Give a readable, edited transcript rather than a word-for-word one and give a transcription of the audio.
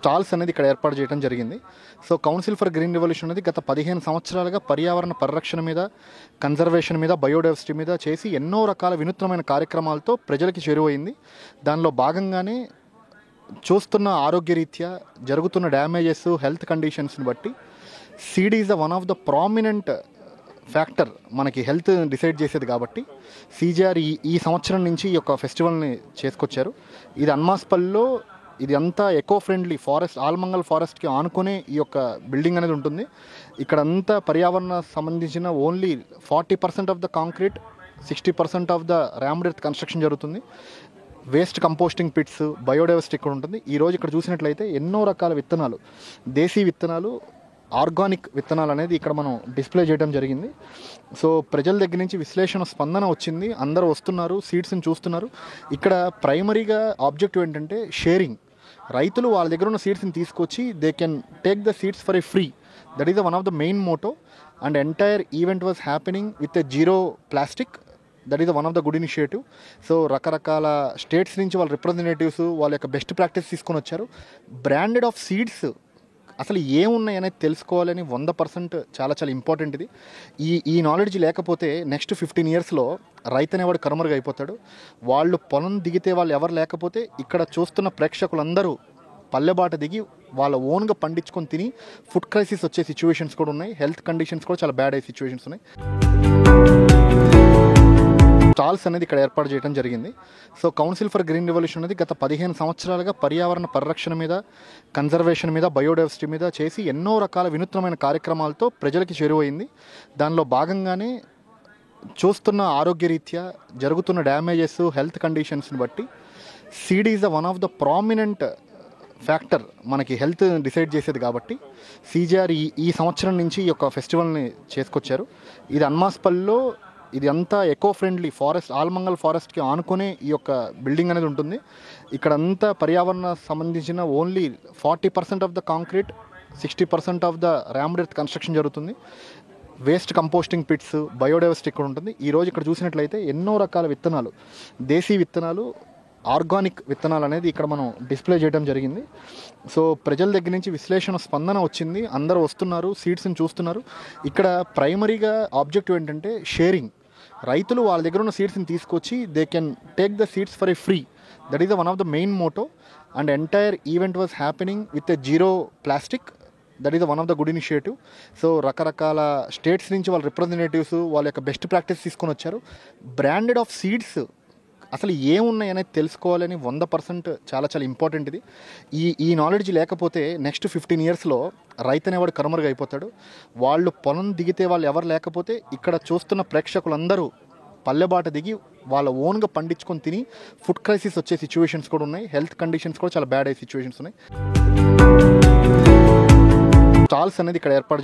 Stalls అనేది ఇక్కడ ఏర్పాటు చేయడం జరిగింది. So council for green revolution అనేది గత 15 సంవత్సరాలుగా పర్యావరణ పరిరక్షణ మీద, కన్జర్వేషన్ మీద, బయోడైవర్సిటీ మీద చేసి ఎన్నో రకాల వినూత్నమైన కార్యక్రమాలతో ప్రజలకి చేరువైంది. దానిలో భాగంగానే చూస్తున్న ఆరోగ్యరీత్యా జరుగుతున్న డ్యామేజెస్, హెల్త్ కండిషన్స్ని బట్టి seed is the one of the prominent factor మనకి హెల్త్ డిసైడ్ చేసేది. కాబట్టి సీజీఆర్ ఈ సంవత్సరం నుంచి ఈ యొక్క ఫెస్టివల్ని చేసుకొచ్చారు. ఇది అన్మాస్పల్లిలో ఇది అంతా ఎకో ఫ్రెండ్లీ ఫారెస్ట్, ఆల్మంగల్ ఫారెస్ట్కి ఆనుకునే ఈ యొక్క బిల్డింగ్ అనేది ఉంటుంది. ఇక్కడ అంతా పర్యావరణ సంబంధించిన only 40% of the concrete, 60% of the rammed earth construction జరుగుతుంది. వేస్ట్ కంపోస్టింగ్ పిట్స్, బయోడైవర్సిటీ ఇక్కడ ఉంటుంది. ఈరోజు ఇక్కడ చూసినట్లయితే ఎన్నో రకాల విత్తనాలు, దేశీ విత్తనాలు, ఆర్గానిక్ విత్తనాలు అనేది ఇక్కడ మనం డిస్ప్లే చేయడం జరిగింది. సో ప్రజల దగ్గర నుంచి విశ్లేషణ స్పందన వచ్చింది. అందరూ వస్తున్నారు, సీడ్స్ని చూస్తున్నారు. ఇక్కడ ప్రైమరీగా ఆబ్జెక్టివ్ ఏంటంటే షేరింగ్. రైతులు వాళ్ళ దగ్గర ఉన్న సీడ్స్ని తీసుకొచ్చి they can take the seeds for a free. That is the one of the main motto. And entire event was happening with a zero plastic. That is the one of the good initiative. So రకరకాల states నుంచి వాళ్ళ representatives వాళ్ళ యొక్క best practice తీసుకొని వచ్చారు. Branded of seeds అసలు ఏమున్నాయి అనేది తెలుసుకోవాలని 100% చాలా చాలా ఇంపార్టెంట్ ఇది. ఈ నాలెడ్జ్ లేకపోతే నెక్స్ట్ 15 ఇయర్స్లో రైతు అనేవాడు కనుమరుగు అయిపోతాడు. వాళ్ళు పొలం దిగితే వాళ్ళు ఎవరు లేకపోతే ఇక్కడ చూస్తున్న ప్రేక్షకులందరూ పల్లెబాట దిగి వాళ్ళ ఓన్గా పండించుకొని తిని ఫుడ్ క్రైసిస్ వచ్చే సిచ్యువేషన్స్ కూడా ఉన్నాయి. హెల్త్ కండిషన్స్ కూడా చాలా బ్యాడ్ అయ్యే సిచ్యువేషన్స్ ఉన్నాయి. స్టాల్స్ అనేది ఇక్కడ ఏర్పాటు చేయడం జరిగింది. So council for green revolution అనేది గత 15 సంవత్సరాలుగా పర్యావరణ పరిరక్షణ మీద, కన్జర్వేషన్ మీద, బయోడైవర్సిటీ మీద చేసి ఎన్నో రకాల వినూత్నమైన కార్యక్రమాలతో ప్రజలకి చేరువైంది. దానిలో భాగంగానే చూస్తున్న ఆరోగ్యరీత్యా జరుగుతున్న డ్యామేజెస్, హెల్త్ కండిషన్స్ని బట్టి seed is the one of the prominent factor మనకి హెల్త్ డిసైడ్ చేసేది. కాబట్టి సీజీఆర్ ఈ సంవత్సరం నుంచి ఈ యొక్క ఫెస్టివల్ని చేసుకొచ్చారు. ఇది అన్మాస్పల్లిలో ఇది అంతా ఎకో ఫ్రెండ్లీ ఫారెస్ట్, ఆల్మంగల్ ఫారెస్ట్కి ఆనుకునే ఈ యొక్క బిల్డింగ్ అనేది ఉంటుంది. ఇక్కడ అంతా పర్యావరణ సంబంధించిన only 40% of the concrete, 60% of the rammed earth construction జరుగుతుంది. వేస్ట్ కంపోస్టింగ్ పిట్స్, బయోడైవర్సిటీ ఇక్కడ ఉంటుంది. ఈరోజు ఇక్కడ చూసినట్లయితే ఎన్నో రకాల విత్తనాలు, దేశీ విత్తనాలు, ఆర్గానిక్ విత్తనాలు అనేది ఇక్కడ మనం డిస్ప్లే చేయడం జరిగింది. సో ప్రజల దగ్గర నుంచి విశ్లేషణ స్పందన వచ్చింది. అందరూ వస్తున్నారు, సీడ్స్ని చూస్తున్నారు. ఇక్కడ ప్రైమరీగా ఆబ్జెక్టివ్ ఏంటంటే షేరింగ్. రైతులు వాళ్ళ దగ్గర ఉన్న సీడ్స్ని తీసుకొచ్చి they can take the seeds for a free. That is the one of the main motto. And entire event was happening with a zero plastic. That is the one of the good initiative. So రకరకాల states నుంచి వాళ్ళ representatives వాళ్ళ యొక్క best practice తీసుకొని వచ్చారు. Branded of seeds అసలు ఏమున్నాయి అనేది తెలుసుకోవాలని 100% చాలా చాలా ఇంపార్టెంట్ ఇది. ఈ నాలెడ్జ్ లేకపోతే నెక్స్ట్ 15 ఇయర్స్లో రైతు అనేవాడు కనుమరుగు అయిపోతాడు. వాళ్ళు పొలం దిగితే వాళ్ళు ఎవరు లేకపోతే ఇక్కడ చూస్తున్న ప్రేక్షకులందరూ పల్లెబాట దిగి వాళ్ళ ఓన్గా పండించుకొని తిని ఫుడ్ క్రైసిస్ వచ్చే సిచ్యువేషన్స్ కూడా ఉన్నాయి. హెల్త్ కండిషన్స్ కూడా చాలా బ్యాడ్ అయ్యే సిచ్యువేషన్స్ ఉన్నాయి. స్టాల్స్ అనేది ఇక్కడ ఏర్పాటు